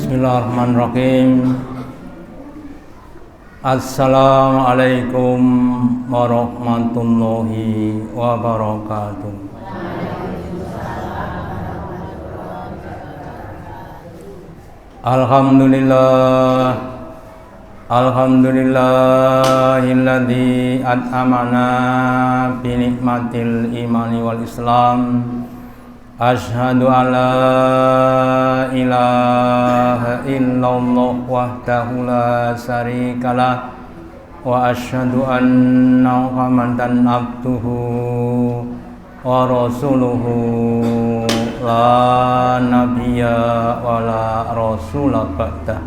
Bismillahirrahmanirrahim. Assalamualaikum warahmatullahi wabarakatuh. Alhamdulillahilladzi at'amana bi nikmatil imani wal islam. Asyhadu an la ilaha illallah wahdahu la syarikalah wa asyhadu anna Muhammadan abduhu wa rasuluhu la nabiyya wa la rasula ba'dah.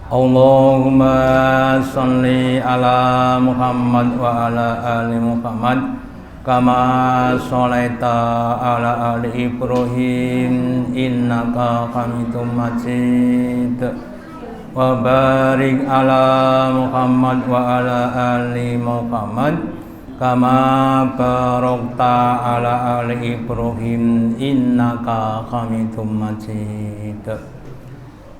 Allahumma sholli ala Muhammad wa ala ali Muhammad kama sholaita ala ali Ibrahim innaka hamidum majid wa barik ala Muhammad wa ala ali Muhammad kama barakta ala ali Ibrahim innaka hamidum majid.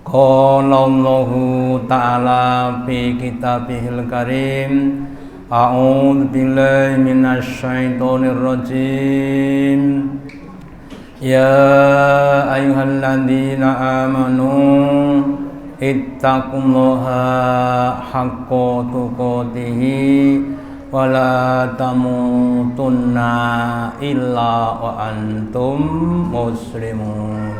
Qala Allahu ta'ala fi kitabihil karim. A'udzu billahi minasy syaithanir rajim. Ya ayyuhalladzina amanu ittaqullaha haqqa tuqatih wa la tamutunna illa wa antum muslimun.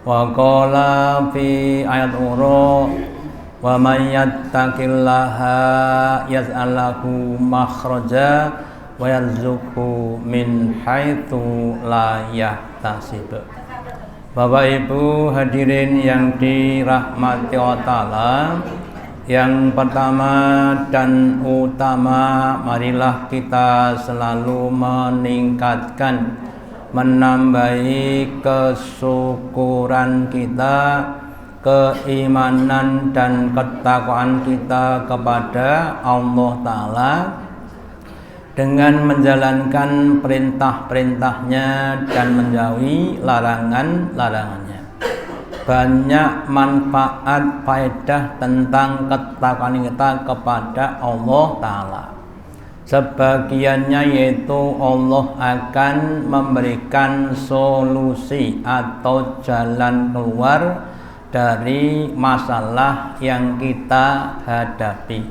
Wa qala fi ayat ukhra wa may yattaqillaha yaj'al lahu makhraja wa yarzuqhu min haitsu la yahtasib. Bapak Ibu hadirin yang dirahmati Allah Ta'ala, yang pertama dan utama, marilah kita selalu meningkatkan, menambahi kesyukuran kita, keimanan dan ketakwaan kita kepada Allah Ta'ala dengan menjalankan perintah-perintahnya dan menjauhi larangan-larangannya. Banyak manfaat faedah tentang ketakwaan kita kepada Allah Ta'ala. Sebagiannya yaitu Allah akan memberikan solusi atau jalan keluar dari masalah yang kita hadapi.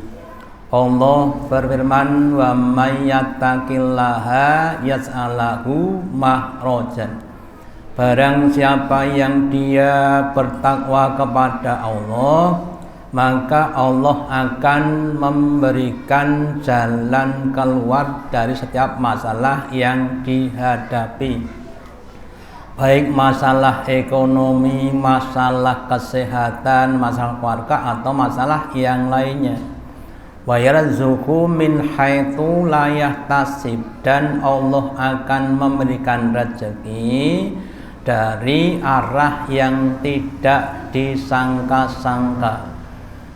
Allah berfirman, wa may yattaqillaha yaj'al lahu makhrajan. Barang siapa yang dia bertakwa kepada Allah, maka Allah akan memberikan jalan keluar dari setiap masalah yang dihadapi. Baik masalah ekonomi, masalah kesehatan, masalah keluarga atau masalah yang lainnya. Wa yarzuqhu min haitsu la yahtasib, dan Allah akan memberikan rezeki dari arah yang tidak disangka-sangka.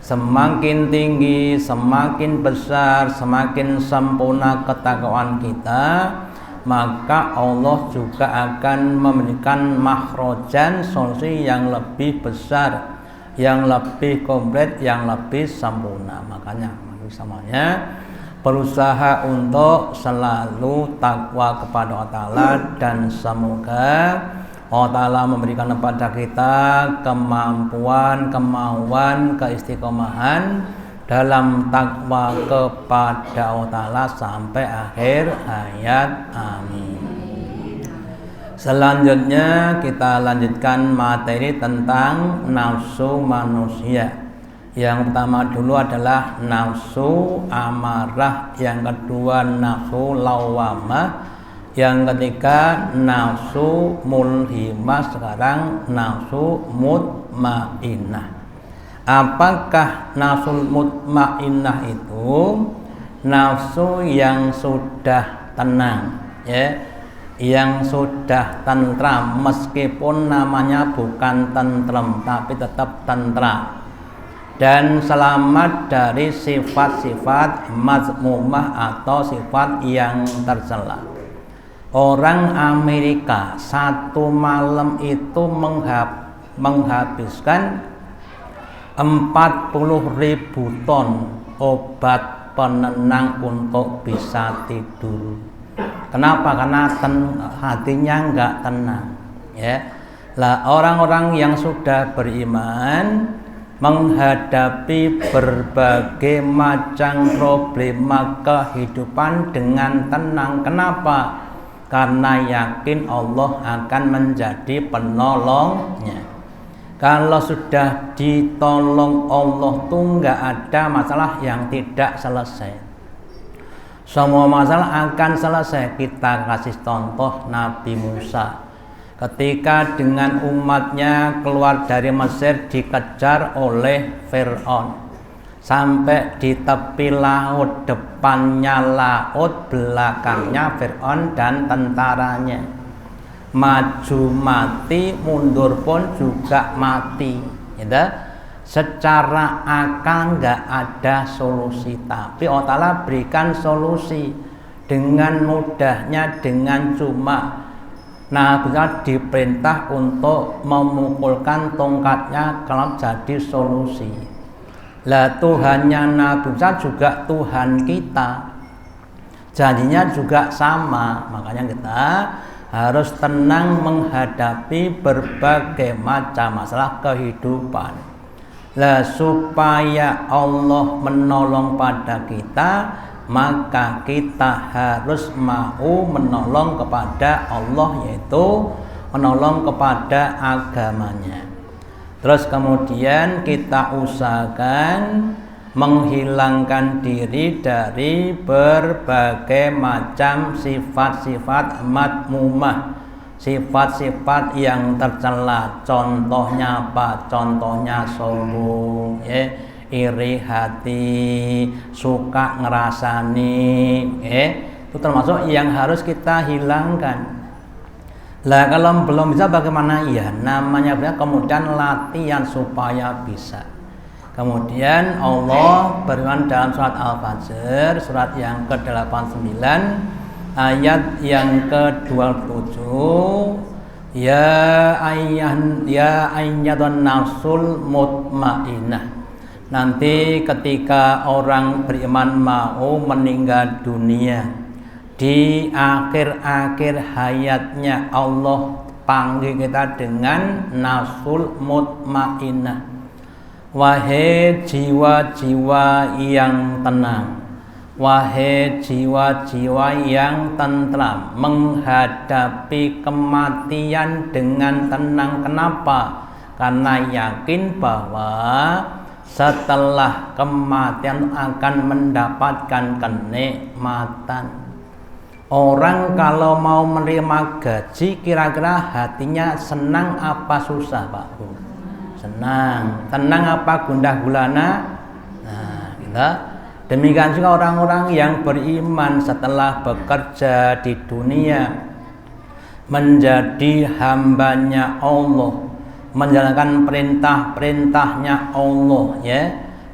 Semakin tinggi, semakin besar, semakin sempurna ketakwaan kita, maka Allah juga akan memberikan makhrojan, solusi yang lebih besar, yang lebih komplit, yang lebih sempurna. Makanya semuanya berusaha untuk selalu takwa kepada Allah Ta'ala, dan semoga Allah Ta'ala memberikan kepada kita kemampuan, kemauan, keistiqomahan dalam takwa kepada Allah Ta'ala sampai akhir hayat. Amin. Selanjutnya kita lanjutkan materi tentang nafsu manusia. Yang pertama dulu adalah nafsu amarah, yang kedua nafsu lawamah, yang ketiga nafsu mulhimah, sekarang nafsu mutmainnah. Apakah nafsu mutmainnah itu? Nafsu yang sudah tenang, ya, yang sudah tentram, meskipun namanya bukan tentrem tapi tetap tentram, dan selamat dari sifat-sifat mazmumah atau sifat yang tercela. Orang Amerika satu malam itu menghabiskan 40.000 ton obat penenang untuk bisa tidur. Kenapa? Karena hatinya enggak tenang, ya. Lah orang-orang yang sudah beriman menghadapi berbagai macam problema kehidupan dengan tenang. Kenapa? Karena yakin Allah akan menjadi penolongnya. Kalau sudah ditolong Allah tuh nggak ada masalah yang tidak selesai. Semua masalah akan selesai. Kita kasih contoh Nabi Musa. Ketika dengan umatnya keluar dari Mesir dikejar oleh Fir'aun. Sampai di tepi laut, depannya laut, belakangnya Fir'aun dan tentaranya. Maju mati, mundur pun juga mati, gitu. Secara akal nggak ada solusi, tapi Allah Ta'ala berikan solusi dengan mudahnya, dengan cuma. Nah, bisa diperintah untuk memukulkan tongkatnya kalau jadi solusi. Lah Tuhannya Nabi Musa juga Tuhan kita, jadinya juga sama. Makanya kita harus tenang menghadapi berbagai macam masalah kehidupan. Lah supaya Allah menolong pada kita, maka kita harus mau menolong kepada Allah, yaitu menolong kepada agamanya. Terus kemudian kita usahakan menghilangkan diri dari berbagai macam sifat-sifat madmumah, sifat-sifat yang tercela. Contohnya apa? Contohnya sombong, ya, iri hati, suka ngerasani, itu termasuk yang harus kita hilangkan. Lah kalau belum bisa bagaimana? Ya namanya kemudian latihan supaya bisa. Kemudian Allah berfirman dalam surat Al-Fajr, surat yang ke-89 ayat yang ke-27, ya ayyatuhan nafsul mutmainnah. Nanti ketika orang beriman mau meninggal dunia, di akhir-akhir hayatnya Allah panggil kita dengan nafsul mutmainnah. Wahai jiwa-jiwa yang tenang, wahai jiwa-jiwa yang tentram, menghadapi kematian dengan tenang. Kenapa? Karena yakin bahwa setelah kematian akan mendapatkan kenikmatan. Orang kalau mau menerima gaji, kira-kira hatinya senang apa susah, Pak Bu? Senang. Tenang apa gundah gulana? Nah, gitu. Demikian juga orang-orang yang beriman setelah bekerja di dunia menjadi hambanya Allah, menjalankan perintah-perintahnya Allah, ya.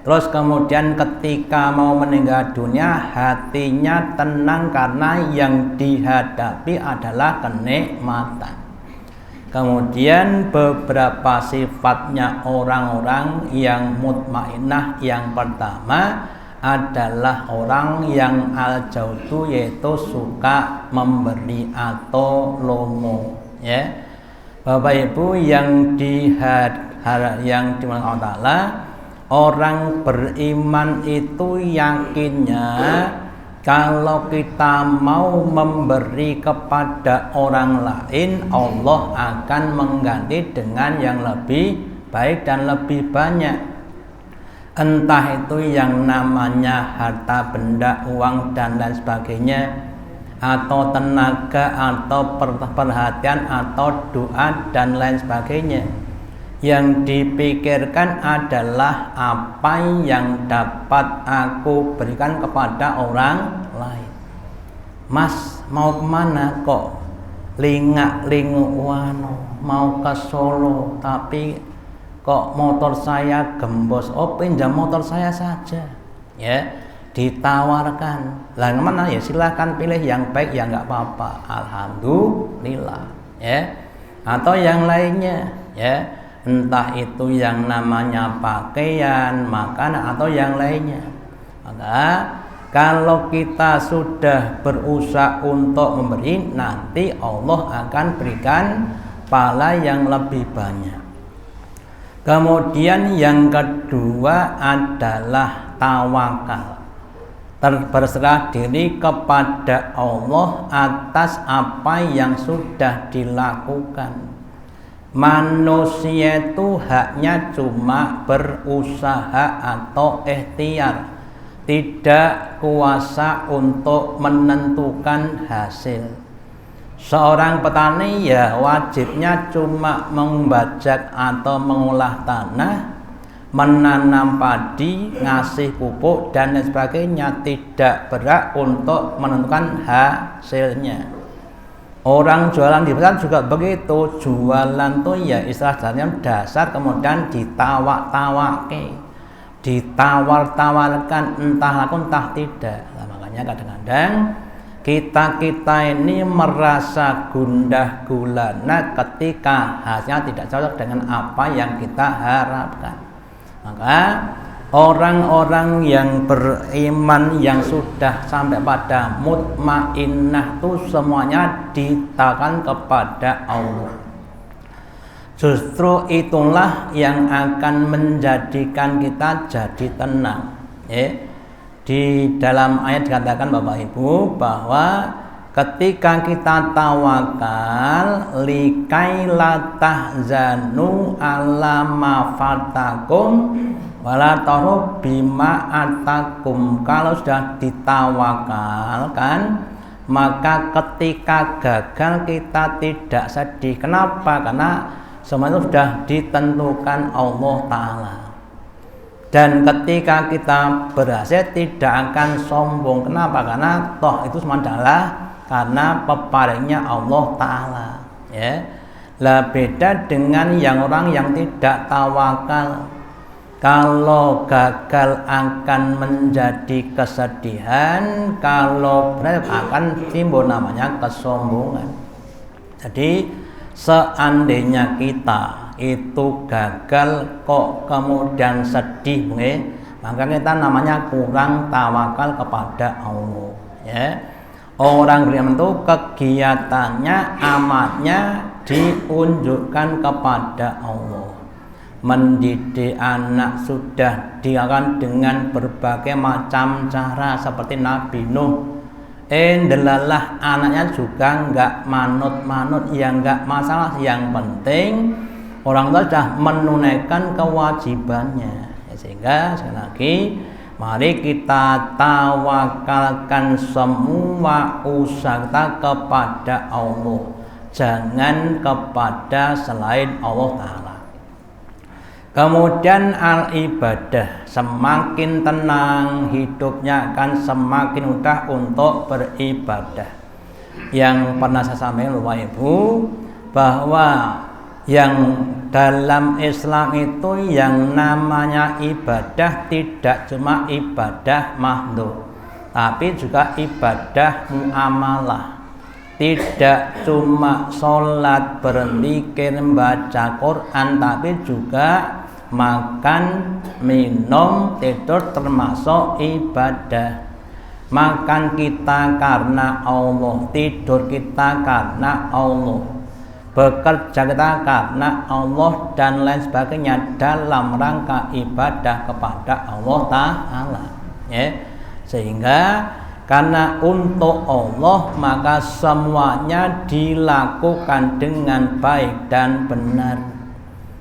Terus kemudian ketika mau meninggal dunia, hatinya tenang karena yang dihadapi adalah kenikmatan. Kemudian beberapa sifatnya orang-orang yang mutmainnah, yang pertama adalah orang yang al-jaudu, yaitu suka memberi atau lomo, ya. Bapak Ibu yang dimiliki Allah Ta'ala, orang beriman itu yakinnya kalau kita mau memberi kepada orang lain, Allah akan mengganti dengan yang lebih baik dan lebih banyak. Entah itu yang namanya harta benda, uang dan lain sebagainya, atau tenaga, atau perhatian, atau doa dan lain sebagainya. Yang dipikirkan adalah apa yang dapat aku berikan kepada orang lain. Mas mau kemana kok? Lingak-linguk wano, mau ke Solo, tapi kok motor saya gembos. Oh, pinjam motor saya saja, ya. Ditawarkan. Lah kemana? Ya silahkan pilih yang baik, ya nggak apa-apa. Alhamdulillah, ya. Atau yang lainnya, ya. entah itu yang namanya pakaian, makanan atau yang lainnya. Maka kalau kita sudah berusaha untuk memberi, nanti Allah akan berikan pahala yang lebih banyak. Kemudian yang kedua adalah tawakal, berserah diri kepada Allah atas apa yang sudah dilakukan. Manusia itu haknya cuma berusaha atau ikhtiar, tidak kuasa untuk menentukan hasil. Seorang petani ya wajibnya cuma membajak atau mengolah tanah, menanam padi, ngasih pupuk dan lain sebagainya, tidak berhak untuk menentukan hasilnya. Orang jualan di pasar juga begitu, jualan tuh ya istilahnya dasar, kemudian ditawar-tawarkan, ditawar-tawarkan, entah laku entah tidak. Nah, makanya kadang-kadang kita ini merasa gundah gulana ketika hasilnya tidak cocok dengan apa yang kita harapkan. Maka orang-orang yang beriman yang sudah sampai pada mutmainnah itu semuanya ditawarkan kepada Allah. Justru itulah yang akan menjadikan kita jadi tenang. Di dalam ayat dikatakan Bapak Ibu bahwa ketika kita tawakal likai la tahzanu ala ma fatakum wala taru bima atakum. Kalau sudah ditawakalkan, maka ketika gagal kita tidak sedih. Kenapa? Karena semua itu sudah ditentukan Allah Ta'ala. Dan ketika kita berhasil tidak akan sombong. Kenapa? Karena toh itu semua adalah karena peparingnya Allah Ta'ala. Lah beda dengan yang orang yang tidak tawakal. Kalau gagal akan menjadi kesedihan, kalau berhasil akan timbul namanya kesombongan. Jadi seandainya kita itu gagal kok kemudian sedih, maka kita namanya kurang tawakal kepada Allah. Orang beriman itu kegiatannya, amatnya diunjukkan kepada Allah. Mendidik anak sudah dilakukan dengan berbagai macam cara, seperti Nabi Nuh. Delalah anaknya juga enggak manut-manut, ya enggak masalah. Yang penting orang tua sudah menunaikan kewajibannya. Sehingga sekali lagi, mari kita tawakalkan semua usaha kita kepada Allah, jangan kepada selain Allah Ta'ala. Kemudian al-ibadah, semakin tenang hidupnya akan semakin mudah untuk beribadah. Yang pernah saya sampaikan Bapak Ibu, bahwa yang dalam Islam itu yang namanya ibadah tidak cuma ibadah makhluk, tapi juga ibadah muamalah. Tidak cuma sholat, berzikir, baca Quran, tapi juga makan, minum, tidur termasuk ibadah. Makan kita karena Allah, tidur kita karena Allah, bekerja kita karena Allah, dan lain sebagainya dalam rangka ibadah kepada Allah Ta'ala. Sehingga karena untuk Allah, maka semuanya dilakukan dengan baik dan benar.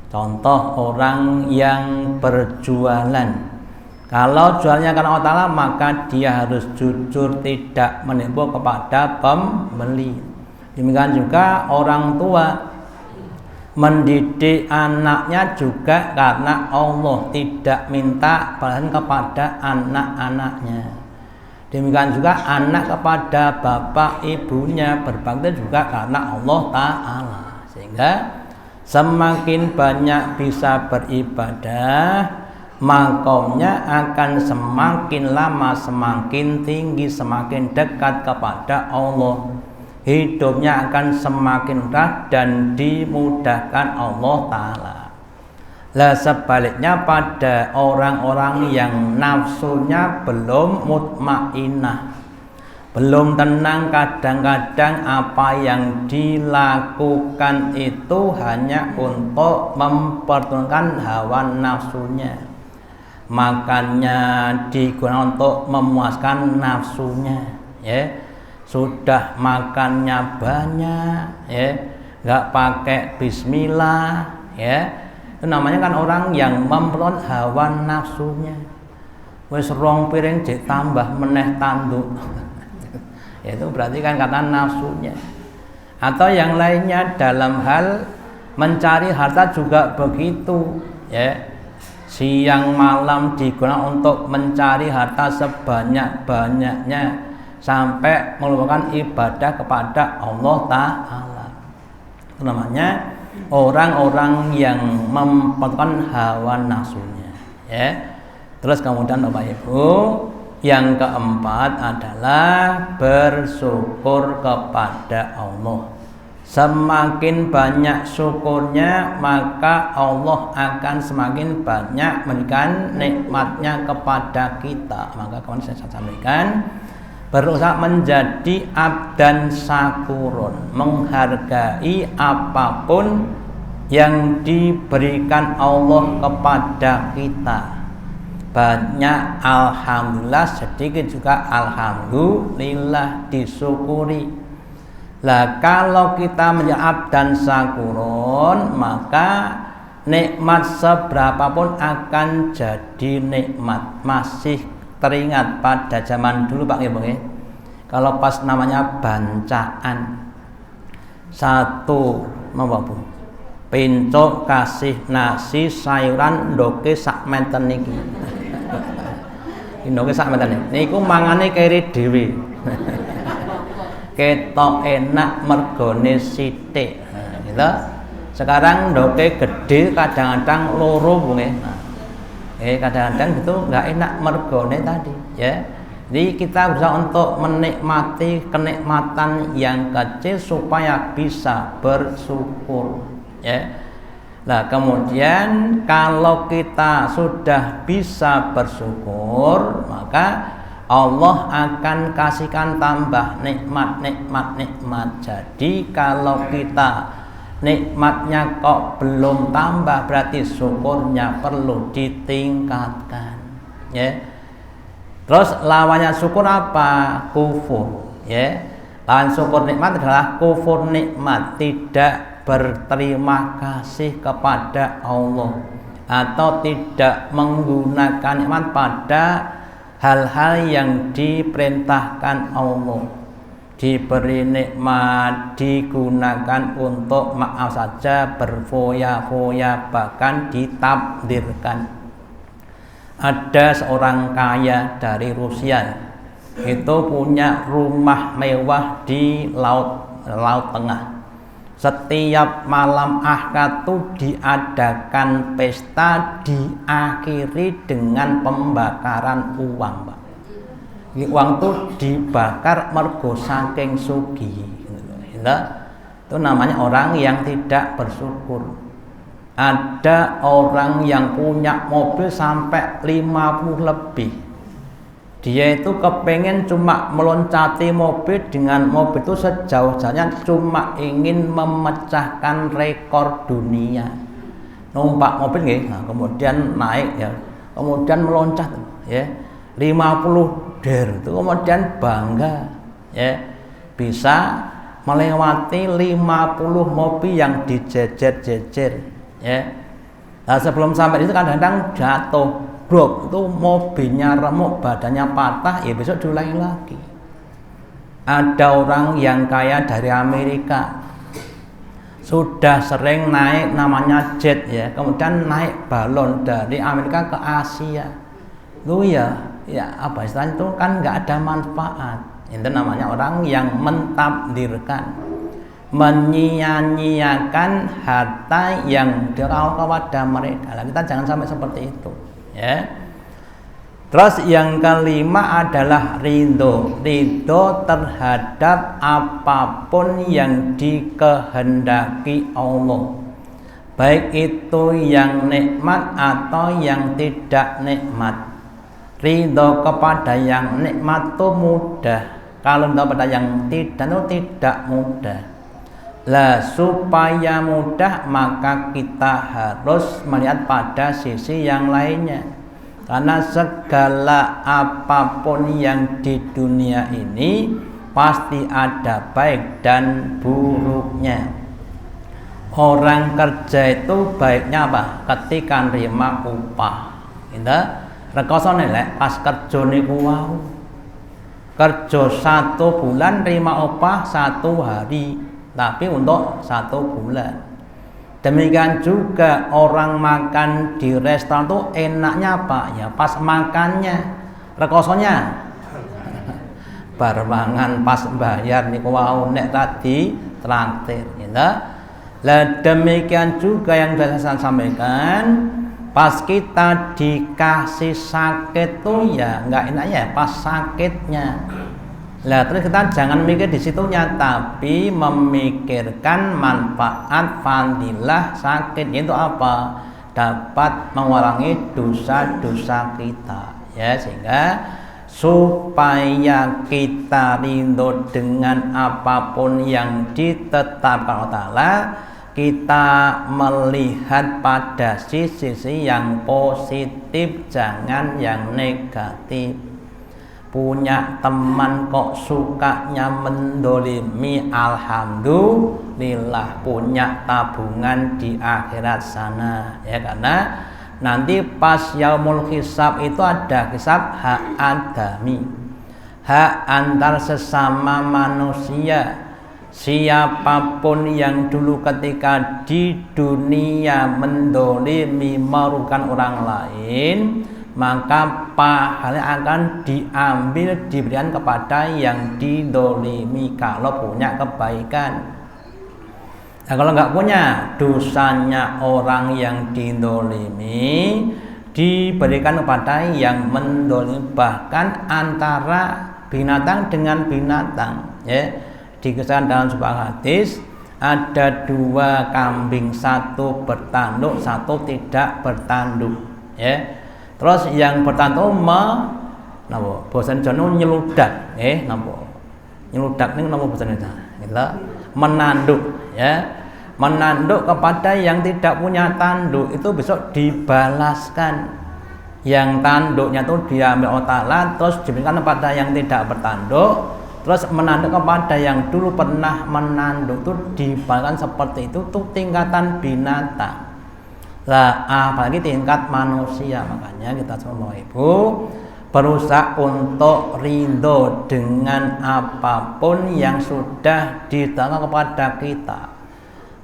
Contoh orang yang berjualan, kalau jualnya karena Allah Ta'ala, maka dia harus jujur, tidak menipu kepada pembeli. Demikian juga orang tua mendidik anaknya juga karena Allah, tidak minta balasan kepada anak-anaknya. Demikian juga anak kepada bapak ibunya berbakti juga karena Allah Ta'ala. Sehingga semakin banyak bisa beribadah, makomnya akan semakin lama semakin tinggi, semakin dekat kepada Allah. Hidupnya akan semakin mudah dan dimudahkan Allah Ta'ala. Lah sebaliknya pada orang-orang yang nafsunya belum mutmainah, belum tenang, kadang-kadang apa yang dilakukan itu hanya untuk mempertontonkan hawa nafsunya. Makannya digunakan untuk memuaskan nafsunya, ya. Sudah makannya banyak, ya, nggak pakai bismillah, ya. Itu namanya kan orang yang memperoleh hawa nafsunya. Wis rong piring ditambah meneh tanduk. Itu berarti kan kata nafsunya. Atau yang lainnya dalam hal mencari harta juga begitu, ya. Siang malam digunakan untuk mencari harta sebanyak-banyaknya sampai melupakan ibadah kepada Allah Ta'ala. Itu namanya orang-orang yang mempertontonkan hawa nafsunya, ya. Terus kemudian Bapak Ibu, yang keempat adalah bersyukur kepada Allah. Semakin banyak syukurnya, maka Allah akan semakin banyak memberikan nikmatnya kepada kita. Maka kemarin saya sampaikan, berusaha menjadi abdan syakurun, menghargai apapun yang diberikan Allah kepada kita. Banyak alhamdulillah, sedikit juga alhamdulillah, disyukuri. Lah kalau kita menjadi abdan syakurun, maka nikmat seberapapun akan jadi nikmat. Masih teringat pada zaman dulu Pak Ibu, kalau pas namanya bancaan satu Bu, pincuk kasih nasi sayuran ndoke sak menten niki. Ndoke sak menten niku mangane keri dhewe. Ketok enak mergone sithik. Nah, gitu. Sekarang ndoke gede kadang-kadang loro Bu nggih. Kadang-kadang itu nggak enak mergone tadi, ya. Jadi kita berusaha untuk menikmati kenikmatan yang kecil supaya bisa bersyukur, ya. Nah kemudian kalau kita sudah bisa bersyukur, maka Allah akan kasihkan tambah nikmat. Jadi kalau kita nikmatnya kok belum tambah, berarti syukurnya perlu ditingkatkan, ya. Terus lawannya syukur apa? Kufur, ya. Lawan syukur nikmat adalah kufur nikmat, tidak berterima kasih kepada Allah atau tidak menggunakan nikmat pada hal-hal yang diperintahkan Allah. Diberi nikmat digunakan untuk maaf saja, berfoya-foya, bahkan ditakdirkan. Ada seorang kaya dari Rusia, itu punya rumah mewah di Laut Tengah. Setiap malam Ahad itu diadakan pesta, diakhiri dengan pembakaran uang, Pak. Uang itu dibakar mergo saking sugih. Itu namanya orang yang tidak bersyukur. Ada orang yang punya mobil sampai 50 lebih. Dia itu kepengen cuma meloncati mobil, dengan mobil itu sejauh-jauhnya cuma ingin memecahkan rekor dunia. Numpak mobil nggih, nah, kemudian naik, ya, kemudian meloncat, ya, 50 der itu, kemudian bangga, ya, bisa melewati 50 mobil yang dijejer-jejer, ya. Nah, sebelum sampai itu kadang-kadang jatuh, brok, itu mobilnya remuk, badannya patah, ya besok diulangi lagi. Ada orang yang kaya dari Amerika, sudah sering naik namanya jet, ya, kemudian naik balon dari Amerika ke Asia. Lu ya apa istilahnya itu kan nggak ada manfaat. Itu namanya orang yang mentakdirkan, menyia-nyiakan harta yang dikawal kepada mereka. Nah, kita jangan sampai seperti itu, ya. Terus yang kelima adalah ridho terhadap apapun yang dikehendaki Allah. baik itu yang nikmat atau yang tidak nikmat. Ridho kepada yang nikmat itu mudah, kalau ridho pada yang tidak itu tidak mudah. Lah supaya mudah maka kita harus melihat pada sisi yang lainnya. Karena segala apapun yang di dunia ini pasti ada baik dan buruknya. Orang kerja itu baiknya apa? Ketika nerima upah. Gitu. Rekoso lek pas kerja niku wau. Kerja 1 bulan nerima upah 1 hari, tapi untuk 1 bulan. Demikian juga orang makan di restoran tuh enaknya apa? Ya pas makannya. Rekosonya bar mangan pas bayar niku wau nek tadi traktir gitu. Lah demikian juga yang sudah saya sampaikan, pas kita dikasih sakit tuh ya enggak enak ya pas sakitnya. Lah terus kita jangan mikir di situnya, tapi memikirkan manfaat fadilah sakit, itu apa? Dapat mengurangi dosa-dosa kita, ya, sehingga supaya kita rindu dengan apapun yang ditetapkan Allah Ta'ala, kita melihat pada sisi yang positif, jangan yang negatif. Punya teman kok sukanya mendolimi, alhamdulillah punya tabungan di akhirat sana, ya, karena nanti pas yaumul hisab itu ada hisab hak adami, hak antar sesama manusia. Siapapun yang dulu ketika di dunia mendolimi, merugikan orang lain, maka pahala akan diambil, diberikan kepada yang didolimi kalau punya kebaikan. Nah, kalau nggak punya, dosanya orang yang didolimi diberikan kepada yang mendolimi. Bahkan antara binatang dengan binatang, ya, dikisahkan dalam sebuah hadis ada 2 kambing, 1 bertanduk, 1 tidak bertanduk, ya. Terus yang bertanduk napa bosan jono nyeludak, napa nyeludak ning napa bosan itu, gitu, menanduk, ya, menanduk kepada yang tidak punya tanduk itu besok dibalaskan. Yang tanduknya itu diambil Allah Ta'ala, terus diberikan kepada yang tidak bertanduk, terus menanduk kepada yang dulu pernah menanduk, itu dibalaskan seperti itu. Tuh tingkatan binatang. Lah apalagi tingkat manusia. Makanya kita semua Ibu berusaha untuk ridho dengan apapun yang sudah ditetapkan kepada kita.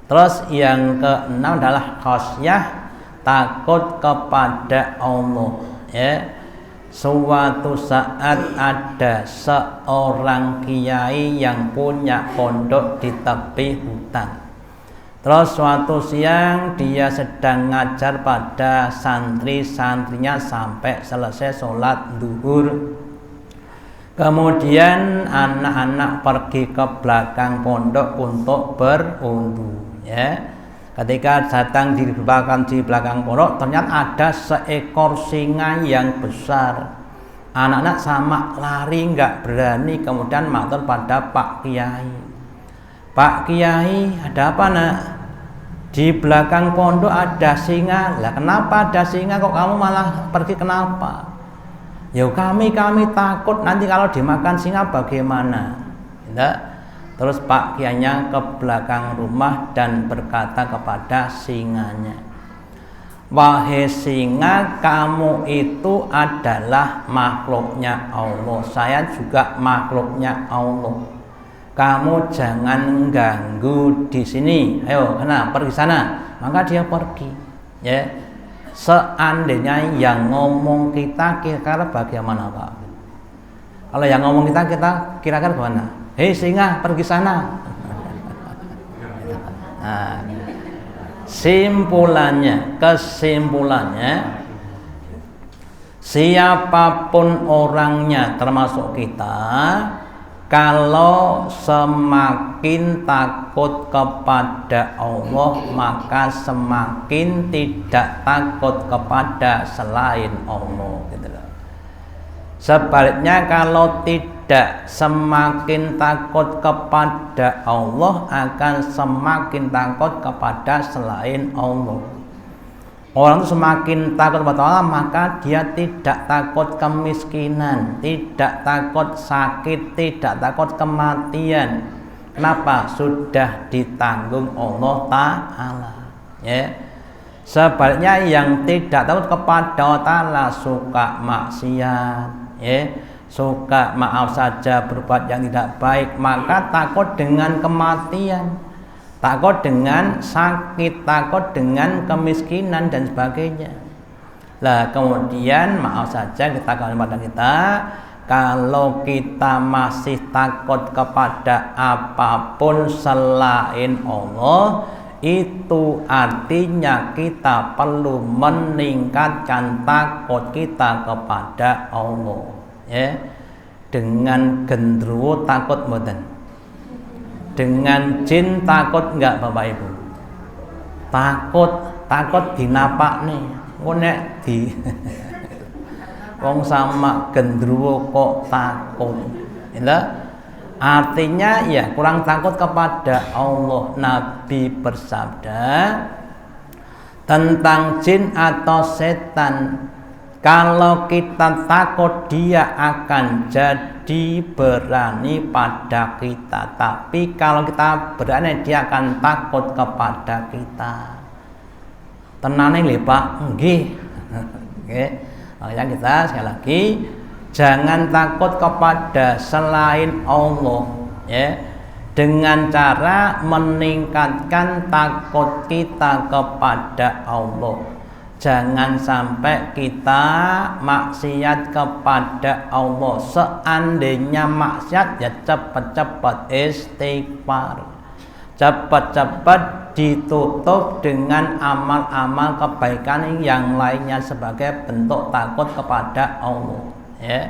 Terus yang ke-6 adalah khasyah, takut kepada Allah, ya. Suatu saat ada seorang kiai yang punya pondok di tepi hutan. Terus suatu siang dia sedang ngajar pada santri-santrinya sampai selesai sholat zuhur. Kemudian anak-anak pergi ke belakang pondok untuk berwudu, ya. Ketika datang di belakang pondok, ternyata ada seekor singa yang besar. Anak-anak sama lari, nggak berani, kemudian matur pada Pak Kiai. Pak Kiai, ada apa nak? Di belakang pondok ada singa. Lah kenapa ada singa kok kamu malah pergi, kenapa? Ya kami takut nanti kalau dimakan singa bagaimana? Tidak. Terus Pak Kiainya ke belakang rumah dan berkata kepada singanya, wahai singa, kamu itu adalah makhluknya Allah, saya juga makhluknya Allah. Kamu jangan ganggu di sini. Ayo, pergi sana. Maka dia pergi. Ya. Seandainya yang ngomong kita kira-kira bagaimana, Pak? Kalau yang ngomong kita kira-kira bagaimana? Hei singa, pergi sana. Nah, kesimpulannya, siapapun orangnya termasuk kita, kalau semakin takut kepada Allah, maka semakin tidak takut kepada selain Allah, gitu loh. Sebaliknya kalau tidak semakin takut kepada Allah, akan semakin takut kepada selain Allah. Orang itu semakin takut kepada Allah, maka dia tidak takut kemiskinan, tidak takut sakit, tidak takut kematian. Kenapa? Sudah ditanggung Allah Ta'ala, ya. Sebaliknya yang tidak takut kepada Allah Ta'ala suka maksiat, ya, suka maaf saja berbuat yang tidak baik, maka takut dengan kematian, takut dengan sakit, takut dengan kemiskinan dan sebagainya. Lah kemudian maaf saja kita kalau kita masih takut kepada apapun selain Allah, itu artinya kita perlu meningkatkan takut kita kepada Allah, ya. Dengan gendruwo takut mboten? Dengan jin takut enggak Bapak Ibu? Takut dinapak nih. Nek di wong sama gendruwo kok takut. Artinya ya kurang takut kepada Allah. Nabi bersabda tentang jin atau setan, kalau kita takut dia akan jadi berani pada kita, tapi kalau kita berani dia akan takut kepada kita. Tenane lho Pak, nggih. Oke. Makanya kita sekali lagi jangan takut kepada selain Allah, ya. Dengan cara meningkatkan takut kita kepada Allah. Jangan sampai kita maksiat kepada Allah. Seandainya maksiat ya cepat-cepat istighfar, cepat-cepat ditutup dengan amal-amal kebaikan yang lainnya sebagai bentuk takut kepada Allah, ya.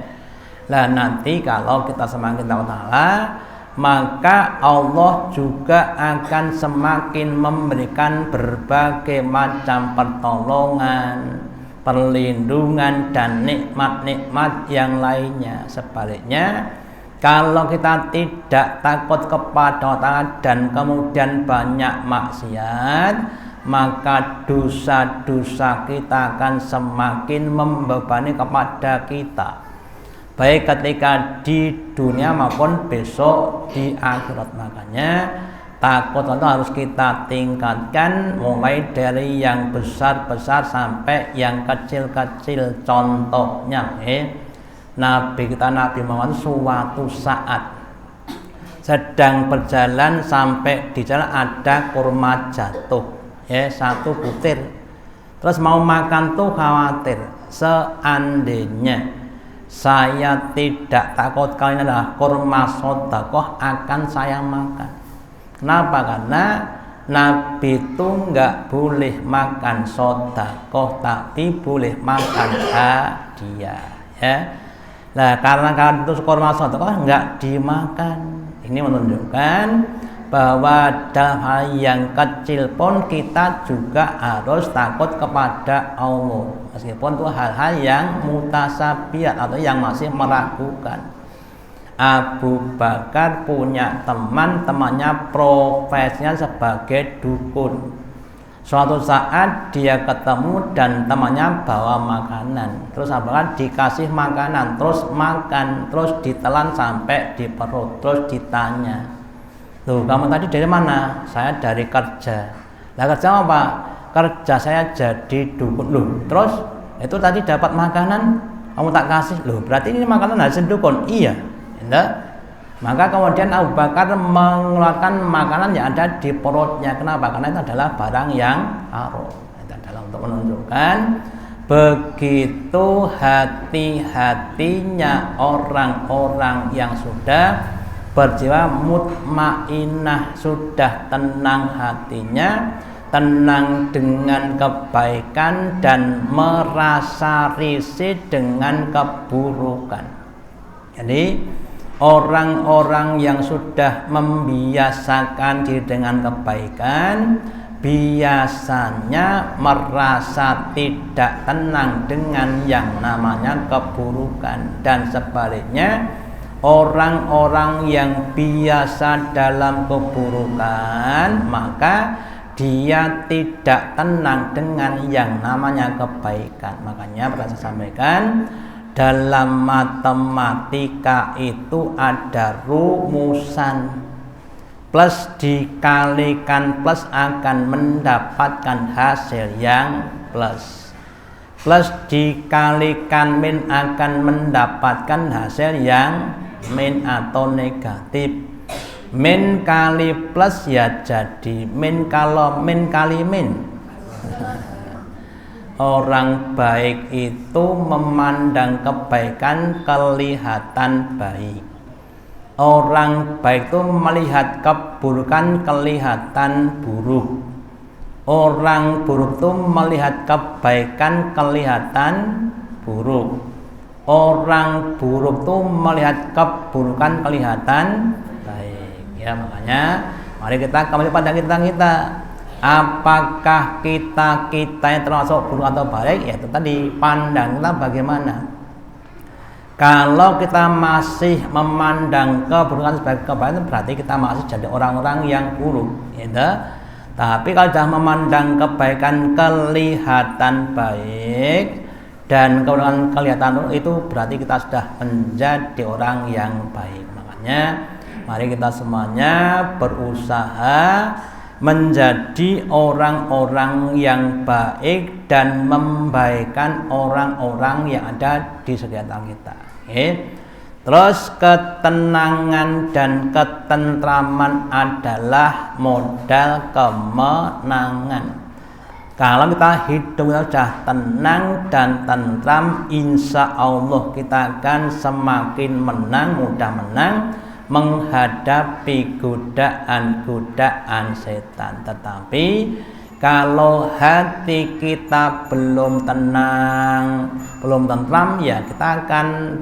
Nah nanti kalau kita semakin takut Allah, maka Allah juga akan semakin memberikan berbagai macam pertolongan, perlindungan dan nikmat-nikmat yang lainnya. Sebaliknya, kalau kita tidak takut kepada Allah dan kemudian banyak maksiat, maka dosa-dosa kita akan semakin membebani kepada kita, baik ketika di dunia maupun besok di akhirat. Makanya takut itu harus kita tingkatkan, mulai dari yang besar-besar sampai yang kecil-kecil. Contohnya Nabi kita Nabi Muhammad suatu saat sedang berjalan, sampai di jalan ada kurma jatuh, ya, satu butir. Terus mau makan tuh khawatir, seandainya saya tidak takut kalau ini adalah kurma sedekah akan saya makan. Kenapa? Karena Nabi itu nggak boleh makan sedekah, tapi boleh makan hadiah, ya. Nah karena kalau itu kurma sedekah nggak dimakan, ini menunjukkan bahwa dalam hal yang kecil pun kita juga harus takut kepada Allah, meskipun itu hal-hal yang mutasabihat atau yang masih meragukan. Abu Bakar punya temannya profesinya sebagai dukun. Suatu saat dia ketemu dan temannya bawa makanan, terus Abu Bakar dikasih makanan, terus makan, terus ditelan sampai di perut, terus ditanya, "Loh, kamu tadi dari mana?" "Saya dari kerja." "Lah kerja apa?" "Kerja saya jadi dukun." "Loh, terus itu tadi dapat makanan kamu tak kasih?" "Loh, berarti ini makanan hasil dukun." "Iya." Maka kemudian Abu Bakar mengeluarkan makanan yang ada di perutnya. Kenapa? Karena itu adalah barang yang haram. Itu adalah untuk menunjukkan begitu hati-hatinya orang-orang yang sudah berjiwa mutmainah, sudah tenang hatinya, tenang dengan kebaikan dan merasa risih dengan keburukan. Jadi orang-orang yang sudah membiasakan diri dengan kebaikan biasanya merasa tidak tenang dengan yang namanya keburukan, dan sebaliknya orang-orang yang biasa dalam keburukan maka dia tidak tenang dengan yang namanya kebaikan. Makanya pernah saya sampaikan, dalam matematika itu ada rumusan, plus dikalikan plus akan mendapatkan hasil yang plus, plus dikalikan min akan mendapatkan hasil yang min atau negatif. Min kali plus ya jadi min, kalau min kali min. Orang baik itu memandang kebaikan kelihatan baik. Orang baik itu melihat keburukan kelihatan buruk. Orang buruk itu melihat kebaikan kelihatan buruk. Orang buruk itu melihat keburukan kelihatan baik. Ya, makanya mari kita kembali pada kita. Apakah kita yang termasuk buruk atau baik? Ya itu tadi, pandang kita bagaimana. Kalau kita masih memandang keburukan sebagai kebaikan, berarti kita masih jadi orang-orang yang buruk, gitu. Tapi kalau sudah memandang kebaikan kelihatan baik dan keburukan kelihatan buruk, itu berarti kita sudah menjadi orang yang baik. Makanya mari kita semuanya berusaha menjadi orang-orang yang baik dan membaikkan orang-orang yang ada di sekitar kita. Terus ketenangan dan ketentraman adalah modal kemenangan. Kalau kita hidup sudah tenang dan tentram, insya Allah kita akan semakin menang, mudah menang menghadapi godaan-godaan setan. Tetapi kalau hati kita belum tenang, belum tentram, ya kita akan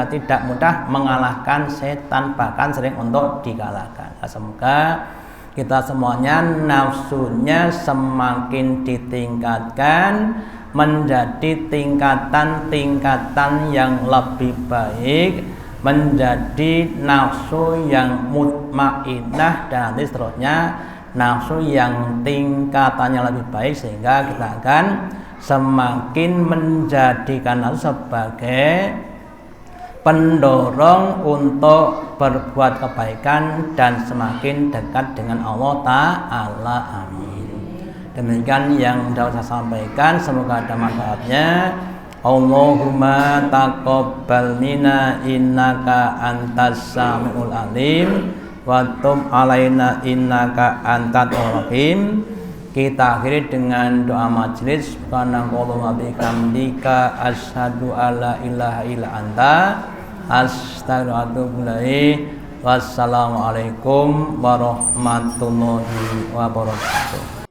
tidak mudah mengalahkan setan, bahkan sering untuk dikalahkan. Semoga kita semuanya nafsunya semakin ditingkatkan menjadi tingkatan-tingkatan yang lebih baik, menjadi nafsu yang mutmainnah, dan nanti seterusnya nafsu yang tingkatannya lebih baik, sehingga kita akan semakin menjadikan nafsu sebagai pendorong untuk berbuat kebaikan dan semakin dekat dengan Allah Ta'ala. Amin. Demikian yang dapat saya sampaikan, semoga ada manfaatnya. Allahumma taqabbal minna innaka antas samiul alim wa tub alaina innaka antat rahim. Kita akhiri dengan doa majelis. Subhanakallahumma bihamdika asyhadu alla ilaha illa anta astaghfiruka wa atubu ilaik. Wassalamualaikum warahmatullahi wabarakatuh.